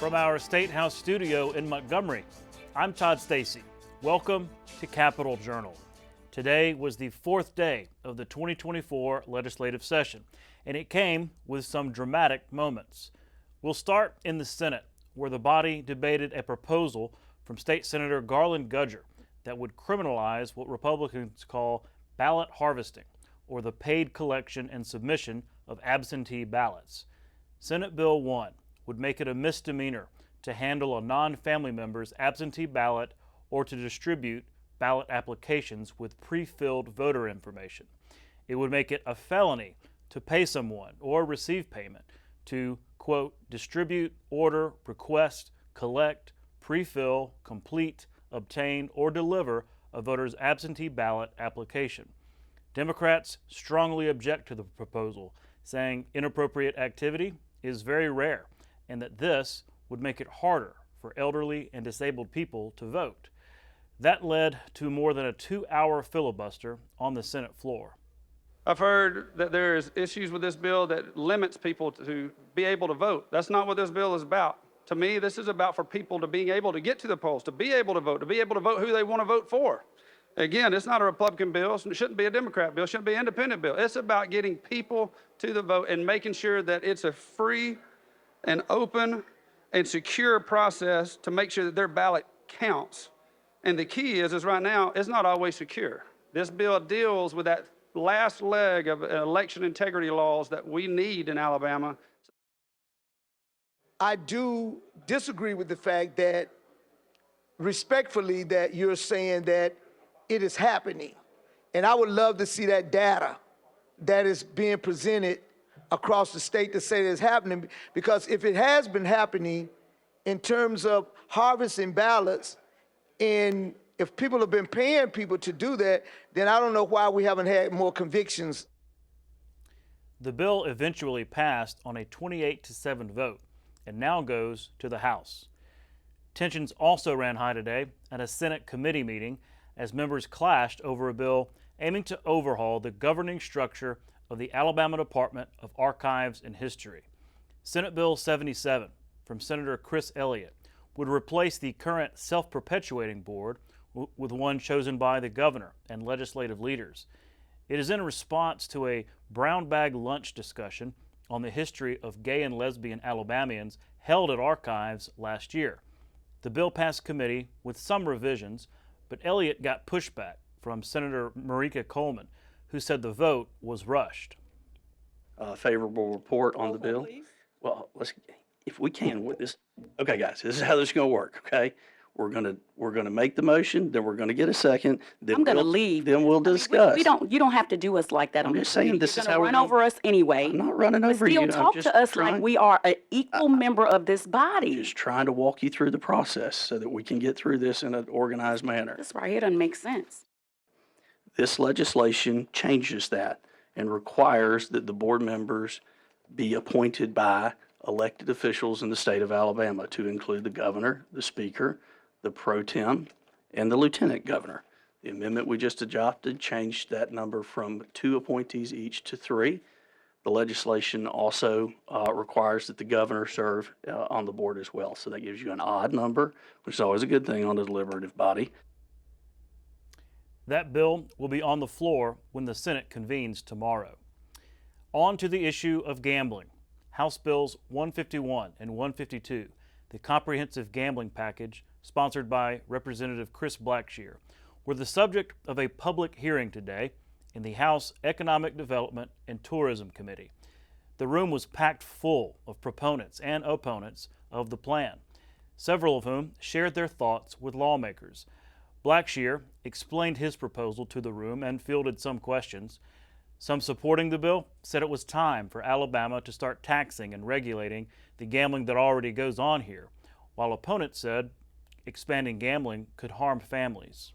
from our State House studio in Montgomery. I'm Todd Stacy. Welcome to Capitol Journal. Today was the fourth day of the 2024 legislative session, and it came with some dramatic moments. We'll start in the Senate, where the body debated a proposal from State Senator Garland Gudger that would criminalize what Republicans call ballot harvesting, or the paid collection and submission of absentee ballots. Senate Bill 1 would make it a misdemeanor to handle a non-family member's absentee ballot or to distribute ballot applications with pre-filled voter information. It would make it a felony to pay someone or receive payment to, quote, distribute, order, request, collect, pre-fill, complete, obtain, or deliver a voter's absentee ballot application. Democrats strongly object to the proposal, saying inappropriate activity is very rare and that this would make it harder for elderly and disabled people to vote. That led to more than a 2-hour filibuster on the Senate floor. I've heard that there is issues with this bill that limits people to be able to vote. That's not what this bill is about. To me, this is about for people to being able to get to the polls, to be able to vote who they want to vote for. Again, it's not a Republican bill. It shouldn't be a Democrat bill. It shouldn't be an independent bill. It's about getting people to the vote and making sure that it's a free and open and secure process to make sure that their ballot counts. And the key is right now, it's not always secure. This bill deals with that last leg of election integrity laws that we need in Alabama. I do disagree with the fact that, respectfully, that you're saying that it is happening. And I would love to see that data that is being presented across the state to say that it's happening, because if it has been happening in terms of harvesting ballots, and if people have been paying people to do that, then I don't know why we haven't had more convictions. The bill eventually passed on a 28-7 vote and now goes to the House. Tensions also ran high today at a Senate committee meeting as members clashed over a bill aiming to overhaul the governing structure of the Alabama Department of Archives and History. Senate Bill 77 from Senator Chris Elliott would replace the current self-perpetuating board with one chosen by the governor and legislative leaders. It is in response to a brown bag lunch discussion on the history of gay and lesbian Alabamians held at archives last year. The bill passed committee with some revisions, but Elliott got pushback from Senator Marika Coleman, who said the vote was rushed. Favorable report on the bill. Please. Well, if we can, with this. Okay, guys, this is how this is going to work. Okay, we're gonna make the motion, then we're gonna get a second. Then I'm gonna leave. Then we'll discuss. You don't have to do us like that. I'm just saying this is how we're run over us anyway. I'm not running over you. Still talk to us like we are an equal member of this body. Just trying to walk you through the process so that we can get through this in an organized manner. This right here doesn't make sense. This legislation changes that and requires that the board members be appointed by elected officials in the state of Alabama, to include the governor, the speaker, the pro tem, and the lieutenant governor. The amendment we just adopted changed that number from 2 appointees each to 3. The legislation also requires that the governor serve on the board as well. So that gives you an odd number, which is always a good thing on a deliberative body. That bill will be on the floor when the Senate convenes tomorrow. On to the issue of gambling. House Bills 151 and 152, the comprehensive gambling package sponsored by Representative Chris Blackshear, were the subject of a public hearing today in the House Economic Development and Tourism Committee. The room was packed full of proponents and opponents of the plan, several of whom shared their thoughts with lawmakers. Blackshear explained his proposal to the room and fielded some questions. Some supporting the bill said it was time for Alabama to start taxing and regulating the gambling that already goes on here, while opponents said expanding gambling could harm families.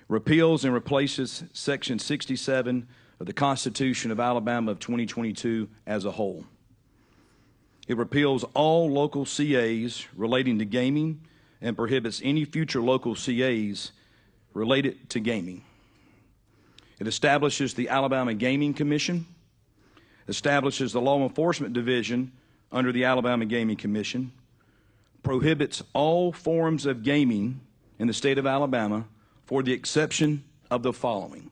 Repeals and replaces Section 67 of the Constitution of Alabama of 2022 as a whole. It repeals all local CAs relating to gaming and prohibits any future local CAs related to gaming. It establishes the Alabama Gaming Commission, establishes the Law Enforcement Division under the Alabama Gaming Commission prohibits all forms of gaming in the state of Alabama for the exception of the following.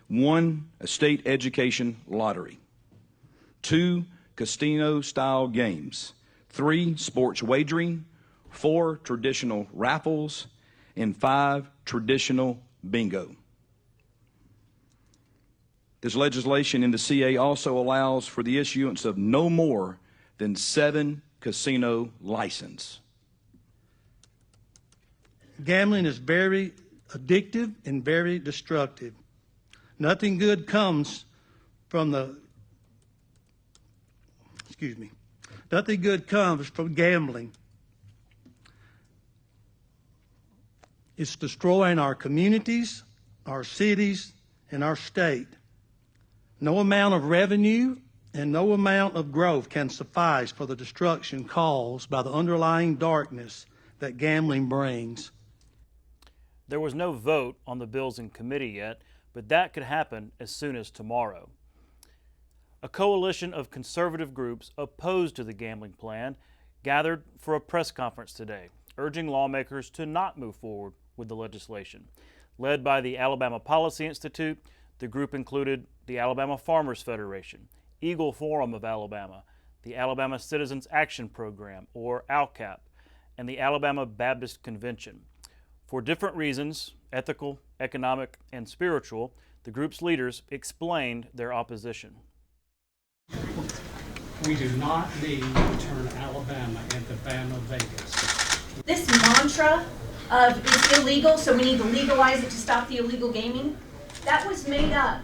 1, a state education lottery. 2, casino-style games. 3, sports wagering. 4, traditional raffles. And 5, traditional bingo. This legislation in the CA also allows for the issuance of no more than 7 casino licenses. Gambling is very addictive and very destructive. Nothing good comes from nothing good comes from gambling. It's destroying our communities, our cities, and our state. No amount of revenue and no amount of growth can suffice for the destruction caused by the underlying darkness that gambling brings. There was no vote on the bills in committee yet, but that could happen as soon as tomorrow. A coalition of conservative groups opposed to the gambling plan gathered for a press conference today, urging lawmakers to not move forward with the legislation. Led by the Alabama Policy Institute, the group included the Alabama Farmers Federation, Eagle Forum of Alabama, the Alabama Citizens Action Program, or ALCAP, and the Alabama Baptist Convention. For different reasons, ethical, economic, and spiritual, the group's leaders explained their opposition. We do not need to turn Alabama into Bama Vegas. This mantra of it's illegal, so we need to legalize it to stop the illegal gaming, that was made up.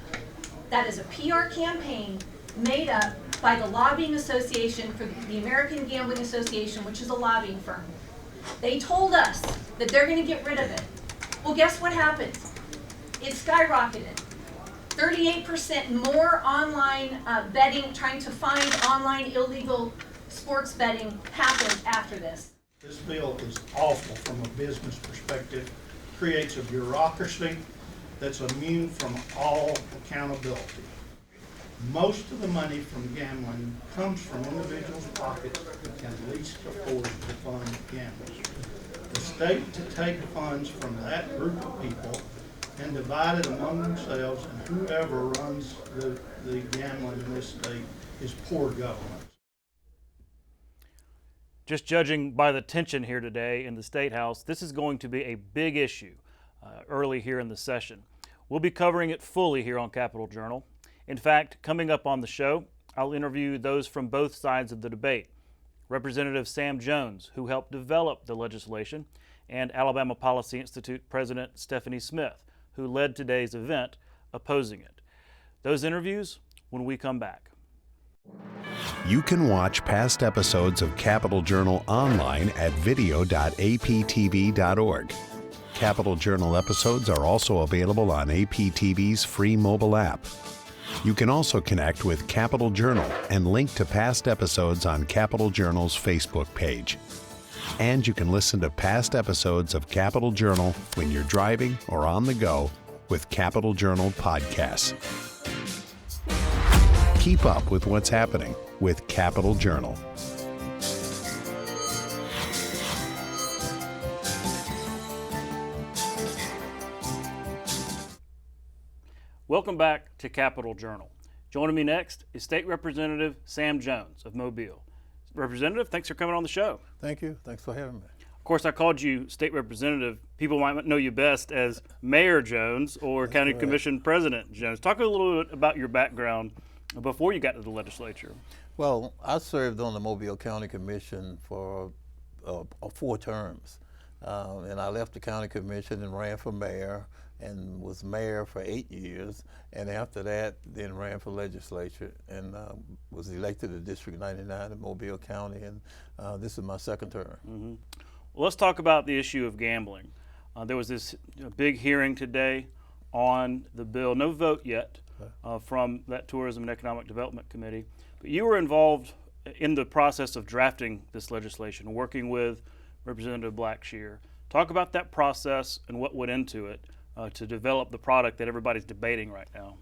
That is a PR campaign made up by the Lobbying Association for the American Gambling Association, which is a lobbying firm. They told us that they're going to get rid of it. Well, guess what happens? It skyrocketed. 38% more online betting, trying to find online illegal sports betting happened after this. This bill is awful from a business perspective, creates a bureaucracy that's immune from all accountability. Most of the money from gambling comes from individuals' pockets who can least afford to fund gamblers. The state to take funds from that group of people and divide it among themselves and whoever runs the gambling in this state is poor government. Just judging by the tension here today in the State House, this is going to be a big issue early here in the session. We'll be covering it fully here on Capitol Journal. In fact, coming up on the show, I'll interview those from both sides of the debate. Representative Sam Jones, who helped develop the legislation, and Alabama Policy Institute President Stephanie Smith, who led today's event opposing it. Those interviews when we come back. You can watch past episodes of Capitol Journal online at video.aptv.org. Capitol Journal episodes are also available on APTV's free mobile app. You can also connect with Capitol Journal and link to past episodes on Capitol Journal's Facebook page. And you can listen to past episodes of Capitol Journal when you're driving or on the go with Capitol Journal podcasts. Keep up with what's happening with Capitol Journal. Welcome back to Capitol Journal. Joining me next is State Representative Sam Jones of Mobile. Representative, thanks for coming on the show. Thank you. Thanks for having me. Of course, I called you State Representative. People might know you best as Mayor Jones or County Commission President Jones. Talk a little bit about your background before you got to the legislature. Well, I served on the Mobile County Commission for 4 terms. And I left the county commission and ran for mayor and was mayor for 8 years. And after that, then ran for legislature and was elected to District 99 in Mobile County. And this is my 2nd term. Mm-hmm. Well, let's talk about the issue of gambling. There was this big hearing today on the bill. No vote yet from that Tourism and Economic Development Committee. But you were involved in the process of drafting this legislation, working with Representative Blackshear. Talk about that process and what went into it to develop the product that everybody's debating right now.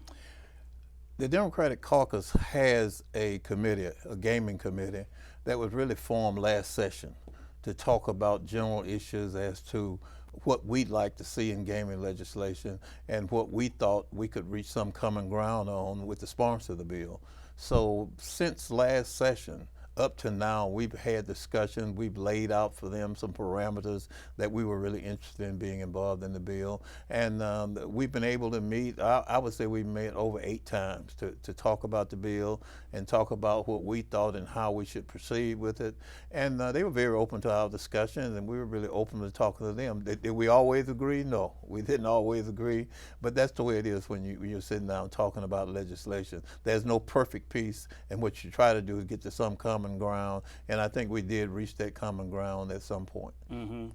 The Democratic Caucus has a committee, a gaming committee, that was really formed last session to talk about general issues as to what we'd like to see in gaming legislation and what we thought we could reach some common ground on with the sponsor of the bill. So since last session, up to now, we've had discussions. We've laid out for them some parameters that we were really interested in being involved in the bill. And we've been able to meet, I would say we met over 8 times to talk about the bill and talk about what we thought and how we should proceed with it. And they were very open to our discussions, and we were really open to talking to them. Did we always agree? No, we didn't always agree. But that's the way it is when you're sitting down talking about legislation. There's no perfect piece, and what you try to do is get to some common ground, and I think we did reach that common ground at some point. Mm-hmm.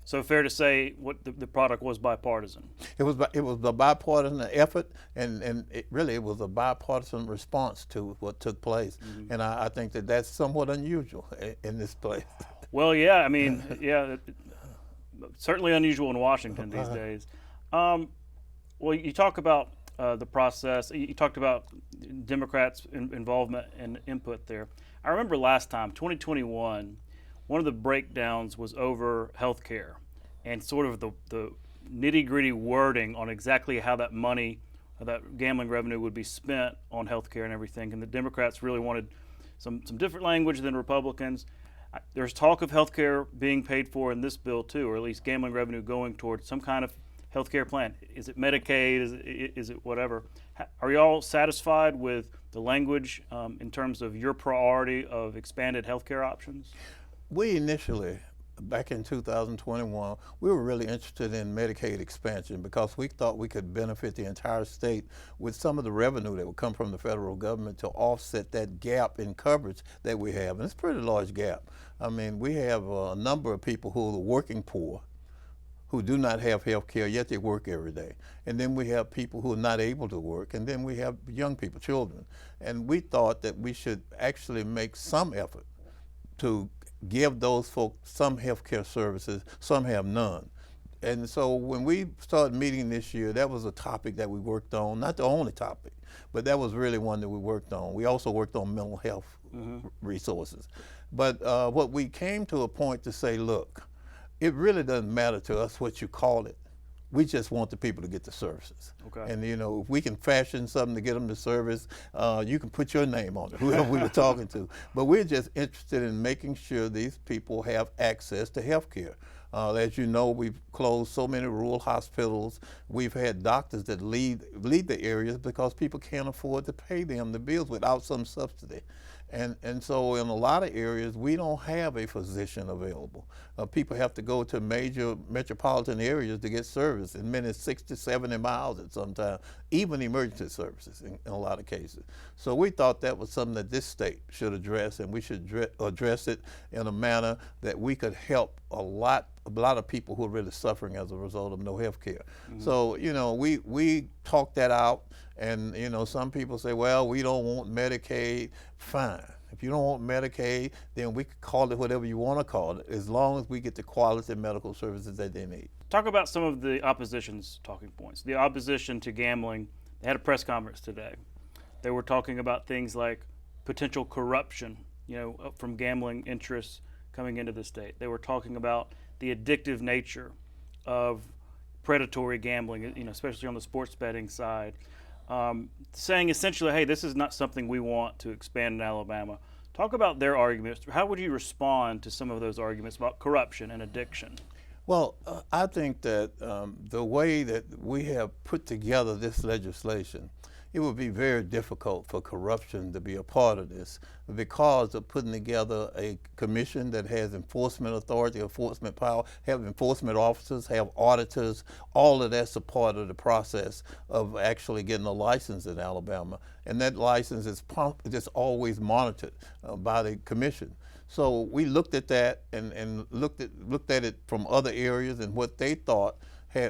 So fair to say what the product was bipartisan? It was a bipartisan effort, and it was a bipartisan response to what took place. Mm-hmm. And I think that that's somewhat unusual in this place. Well, yeah, I mean, yeah, certainly unusual in Washington these days. Well, you talk about the process. You talked about Democrats' involvement and input there. I remember last time, 2021, one of the breakdowns was over health care and sort of the nitty-gritty wording on exactly how that money, that gambling revenue would be spent on health care and everything. And the Democrats really wanted some different language than Republicans. There's talk of health care being paid for in this bill too, or at least gambling revenue going towards some kind of health care plan. Is it Medicaid? Is it whatever? Are you all satisfied with the language in terms of your priority of expanded health care options? We initially, back in 2021, we were really interested in Medicaid expansion because we thought we could benefit the entire state with some of the revenue that would come from the federal government to offset that gap in coverage that we have. And it's a pretty large gap. I mean, we have a number of people who are working poor, who do not have health care, yet they work every day. And then we have people who are not able to work, and then we have young people, children. And we thought that we should actually make some effort to give those folks some health care services, some have none. And so when we started meeting this year, that was a topic that we worked on, not the only topic, but that was really one that we worked on. We also worked on mental health resources. But what we came to a point to say, look, it really doesn't matter to us what you call it. We just want the people to get the services. Okay. And if we can fashion something to get them the service, you can put your name on it, whoever we were talking to. But we're just interested in making sure these people have access to health care. As you know, we've closed so many rural hospitals. We've had doctors that leave the areas because people can't afford to pay them the bills without some subsidy. And so in a lot of areas, we don't have a physician available. People have to go to major metropolitan areas to get service, and many 60, 70 miles at some time, even emergency services in a lot of cases. So we thought that was something that this state should address, and we should address it in a manner that we could help a lot of people who are really suffering as a result of no health care. Mm-hmm. So, we talked that out, and, some people say, well, we don't want Medicaid. Fine. If you don't want Medicaid, then we could call it whatever you want to call it, as long as we get the quality medical services that they need. Talk about some of the opposition's talking points. The opposition to gambling, they had a press conference today. They were talking about things like potential corruption, from gambling interests coming into the state. They were talking about the addictive nature of predatory gambling, especially on the sports betting side, saying essentially, hey, this is not something we want to expand in Alabama. Talk about their arguments. How would you respond to some of those arguments about corruption and addiction? Well, I think that the way that we have put together this legislation, it would be very difficult for corruption to be a part of this because of putting together a commission that has enforcement authority, enforcement power, have enforcement officers, have auditors. All of that's a part of the process of actually getting a license in Alabama. And that license is just always monitored by the commission. So we looked at that and looked at it from other areas and what they thought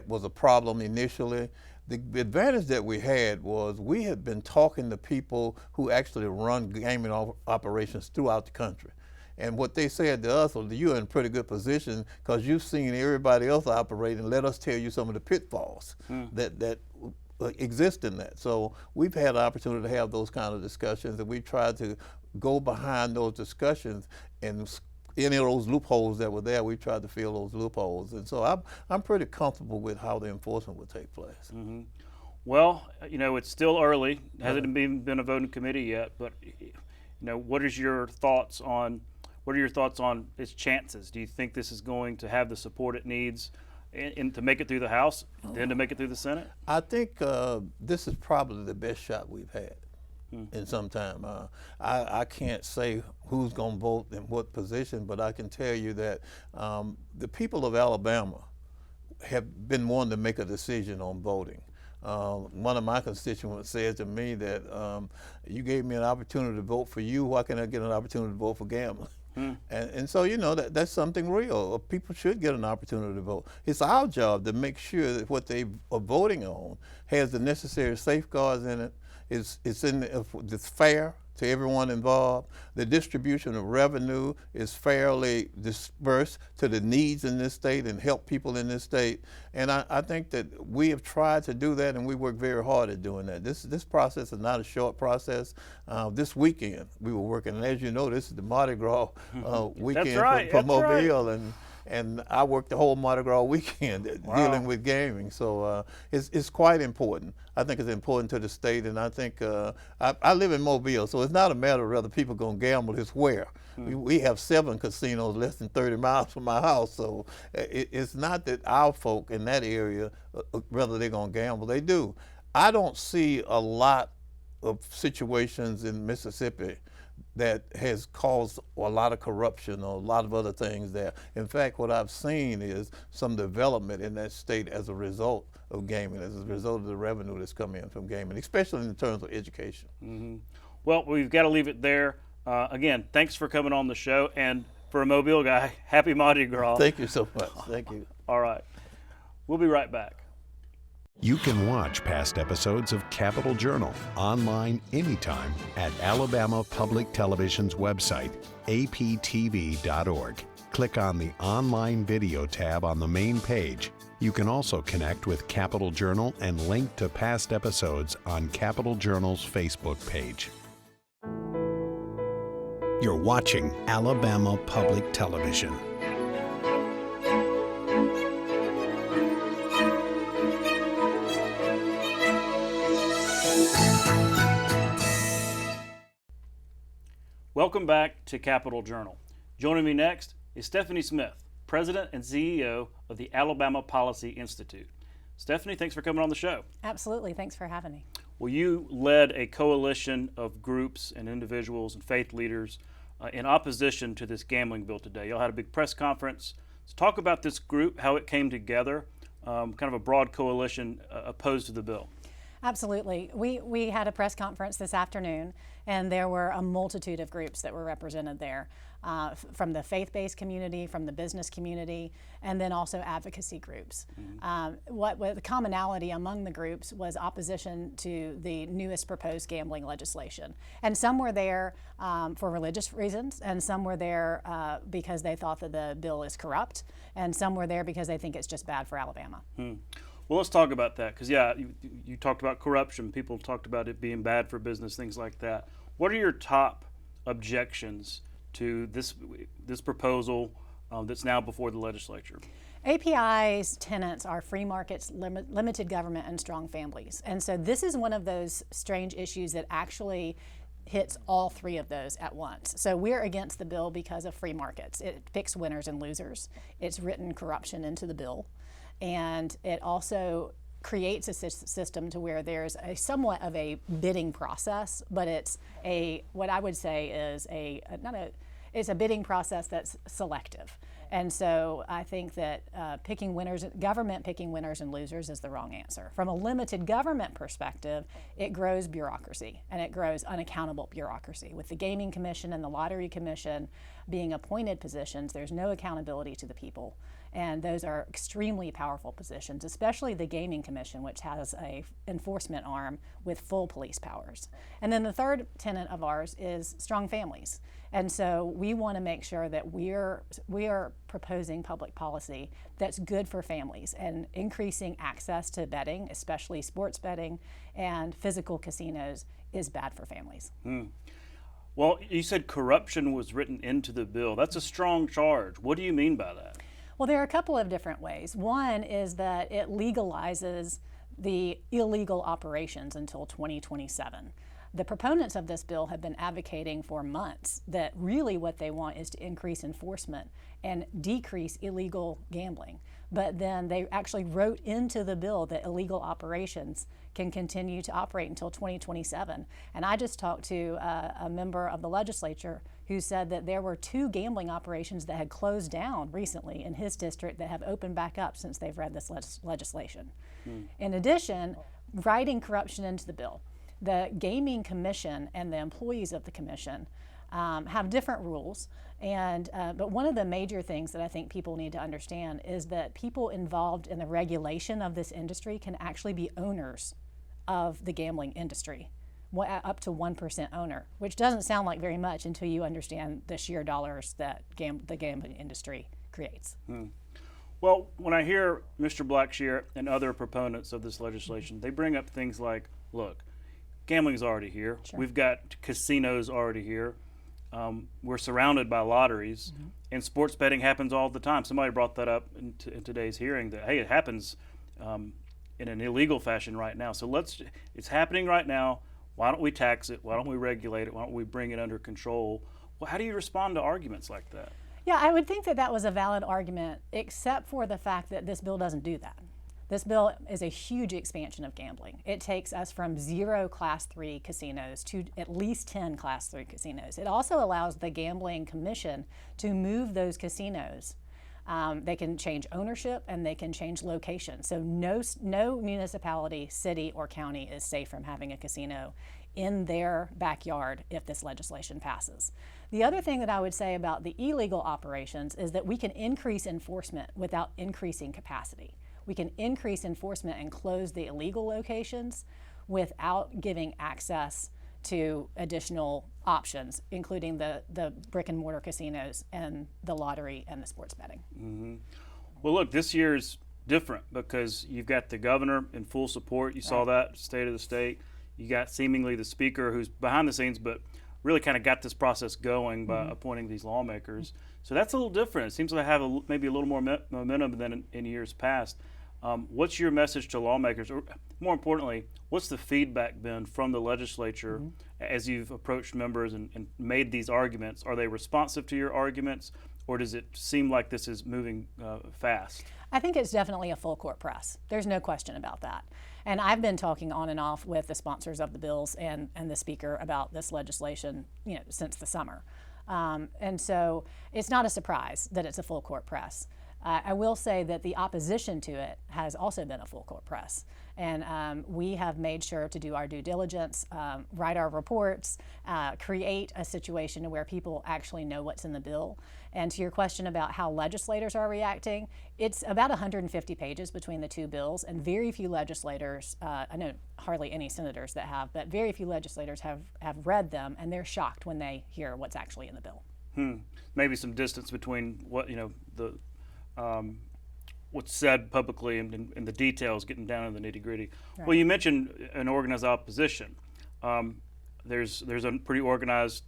was a problem initially. The advantage that we had was we had been talking to people who actually run gaming operations throughout the country. And what they said to us was, you're in a pretty good position because you've seen everybody else operating. Let us tell you some of the pitfalls that exist in that. So we've had the opportunity to have those kind of discussions, and we tried to go behind those discussions, and any of those loopholes that were there, we tried to fill those loopholes. And so I'm pretty comfortable with how the enforcement would take place. Mm-hmm. Well, it's still early. It hasn't been a voting committee yet, but what are your thoughts on its chances? Do you think this is going to have the support it needs and to make it through the House, then to make it through the Senate? I think this is probably the best shot we've had in some time. I can't say who's going to vote in what position, but I can tell you that the people of Alabama have been wanting to make a decision on voting. One of my constituents said to me that you gave me an opportunity to vote for you, why can't I get an opportunity to vote for gambling? And so, that's something real. People should get an opportunity to vote. It's our job to make sure that what they are voting on has the necessary safeguards in it, it's fair to everyone involved. The distribution of revenue is fairly dispersed to the needs in this state and help people in this state. And I think that we have tried to do that, and we work very hard at doing that. This process is not a short process. This weekend we were working, and as you know, this is the Mardi Gras weekend for Mobile, and I worked the whole Mardi Gras weekend dealing with gaming. So it's quite important. I think it's important to the state, and I think I live in Mobile, so it's not a matter of whether people going to gamble, it's where. We have 7 casinos less than 30 miles from my house, so it's not that our folk in that area, whether they're going to gamble, they do. I don't see a lot of situations in Mississippi that has caused a lot of corruption or a lot of other things there. In fact, what I've seen is some development in that state as a result of gaming, as a result of the revenue that's coming in from gaming, especially in terms of education. Mm-hmm. Well, we've got to leave it there. Again, thanks for coming on the show, and for a Mobile guy, happy Mardi Gras. Thank you so much. Thank you. All right. We'll be right back. You can watch past episodes of Capital Journal online anytime at Alabama Public Television's website, aptv.org. Click on the Online Video tab on the main page. You can also connect with Capital Journal and link to past episodes on Capital Journal's Facebook page. You're watching Alabama Public Television. Welcome back to Capital Journal. Joining me next is Stephanie Smith, President and CEO of the Alabama Policy Institute. Stephanie, thanks for coming on the show. Absolutely. Thanks for having me. Well, you led a coalition of groups and individuals and faith leaders in opposition to this gambling bill today. Y'all had a big press conference. So talk about this group, how it came together, kind of a broad coalition opposed to the bill. Absolutely. We had a press conference this afternoon, and there were a multitude of groups that were represented there, from the faith-based community, from the business community, and then also advocacy groups. What the commonality among the groups was opposition to the newest proposed gambling legislation. And some were there for religious reasons, and some were there because they thought that the bill is corrupt, and some were there because they think it's just bad for Alabama. Well, let's talk about that, because you talked about corruption. People talked about it being bad for business, things like that. What are your top objections to this proposal that's now before the legislature? API's tenets are free markets, limited government, and strong families. And so this is one of those strange issues that actually hits all 3 of those at once. So we're against the bill because of free markets. It picks winners and losers. It's written corruption into the bill. And it also creates a system to where there's a somewhat of a bidding process, but it's what I would say is it's a bidding process that's selective. And so I think that government picking winners and losers is the wrong answer. From a limited government perspective, it grows bureaucracy, and it grows unaccountable bureaucracy. With the Gaming Commission and the Lottery Commission being appointed positions, there's no accountability to the people. And those are extremely powerful positions, especially the Gaming Commission, which has a enforcement arm with full police powers. And then the third tenet of ours is strong families. And so we want to make sure that we are proposing public policy that's good for families and increasing access to betting, especially sports betting and physical casinos, is bad for families. Well, you said corruption was written into the bill. That's a strong charge. What do you mean by that? Well, there are a couple of different ways. One is that it legalizes the illegal operations until 2027. The proponents of this bill have been advocating for months that really what they want is to increase enforcement and decrease illegal gambling. But then they actually wrote into the bill that illegal operations can continue to operate until 2027. And I just talked to a member of the legislature who said that there were 2 gambling operations that had closed down recently in his district that have opened back up since they've read this legislation. In addition, writing corruption into the bill, the Gaming Commission and the employees of the commission have different rules. But one of the major things that I think people need to understand is that people involved in the regulation of this industry can actually be owners of the gambling industry, up to 1% owner, which doesn't sound like very much until you understand the sheer dollars that the gambling industry creates. Well, when I hear Mr. Blackshear and other proponents of this legislation, they bring up things like, look, gambling's already here. Sure. We've got casinos already here. We're surrounded by lotteries, and sports betting happens all the time. Somebody brought that up in today's hearing that, hey, it happens in an illegal fashion right now. So it's happening right now. Why don't we tax it? Why don't we regulate it? Why don't we bring it under control? Well, how do you respond to arguments like that? Yeah, I would think that that was a valid argument, except for the fact that this bill doesn't do that. This bill is a huge expansion of gambling. It takes us from 0 Class 3 casinos to at least 10 Class 3 casinos. It also allows the Gambling Commission to move those casinos. They can change ownership and they can change location. So no municipality, city, or county is safe from having a casino in their backyard if this legislation passes. The other thing that I would say about the illegal operations is that we can increase enforcement without increasing capacity. We can increase enforcement and close the illegal locations without giving access to additional options, including the brick and mortar casinos and the lottery and the sports betting. Well, look, this year's different because you've got the governor in full support. You saw that, State of the State. You got seemingly the speaker who's behind the scenes, but really kind of got this process going by appointing these lawmakers. So that's a little different. It seems like they have maybe a little more momentum than in years past. What's your message to lawmakers, or more importantly, what's the feedback been from the legislature as you've approached members and made these arguments? Are they responsive to your arguments, or does it seem like this is moving fast? I think it's definitely a full court press. There's no question about that. And I've been talking on and off with the sponsors of the bills and the speaker about this legislation, since the summer. And so it's not a surprise that it's a full court press. I will say that the opposition to it has also been a full court press. And we have made sure to do our due diligence, write our reports, create a situation where people actually know what's in the bill. And to your question about how legislators are reacting, it's about 150 pages between the two bills, and very few legislators, I know hardly any senators that have, but very few legislators have read them, and they're shocked when they hear what's actually in the bill. Maybe some distance between what, what's said publicly and the details, getting down to the nitty-gritty. Right. Well, you mentioned an organized opposition. There's a pretty organized,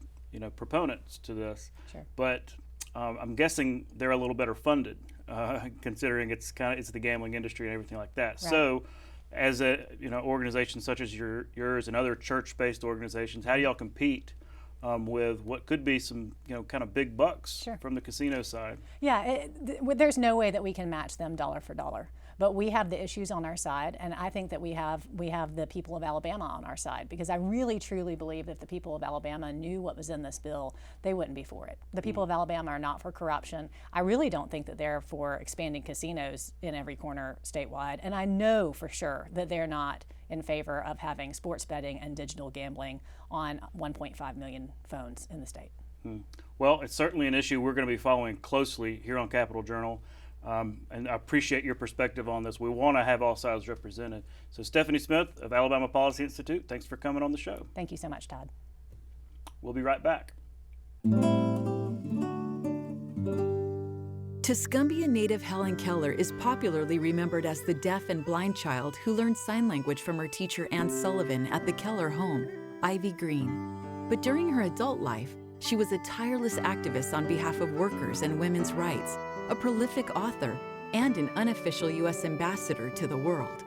proponents to this. Sure. But I'm guessing they're a little better funded, considering it's the gambling industry and everything like that. Right. So, as a organization such as yours and other church-based organizations, how do y'all compete with what could be some kind of big bucks from the casino side? Yeah, there's no way that we can match them dollar for dollar. But we have the issues on our side, and I think that we have the people of Alabama on our side, because I really truly believe that if the people of Alabama knew what was in this bill, they wouldn't be for it. The people of Alabama are not for corruption. I really don't think that they're for expanding casinos in every corner statewide, and I know for sure that they're not in favor of having sports betting and digital gambling on 1.5 million phones in the state. Well, it's certainly an issue we're going to be following closely here on Capitol Journal. And I appreciate your perspective on this. We want to have all sides represented. So Stephanie Smith of Alabama Policy Institute, thanks for coming on the show. Thank you so much, Todd. We'll be right back. Tuscumbia native Helen Keller is popularly remembered as the deaf and blind child who learned sign language from her teacher Ann Sullivan at the Keller home, Ivy Green. But during her adult life, she was a tireless activist on behalf of workers and women's rights, a prolific author, and an unofficial U.S. ambassador to the world.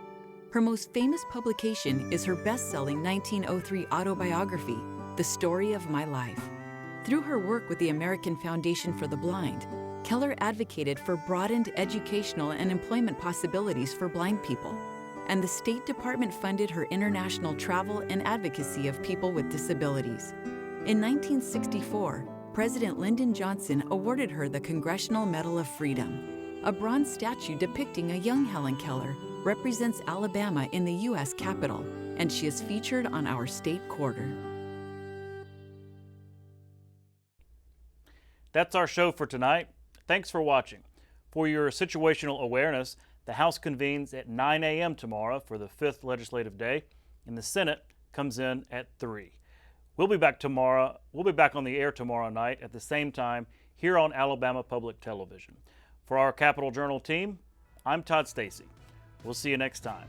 Her most famous publication is her best-selling 1903 autobiography, The Story of My Life. Through her work with the American Foundation for the Blind, Keller advocated for broadened educational and employment possibilities for blind people, and the State Department funded her international travel and advocacy of people with disabilities. In 1964, President Lyndon Johnson awarded her the Congressional Medal of Freedom. A bronze statue depicting a young Helen Keller represents Alabama in the U.S. Capitol, and she is featured on our state quarter. That's our show for tonight. Thanks for watching. For your situational awareness, the House convenes at 9 a.m. tomorrow for the 5th legislative day, and the Senate comes in at 3. We'll be back tomorrow. We'll be back on the air tomorrow night at the same time here on Alabama Public Television. For our Capitol Journal team, I'm Todd Stacy. We'll see you next time.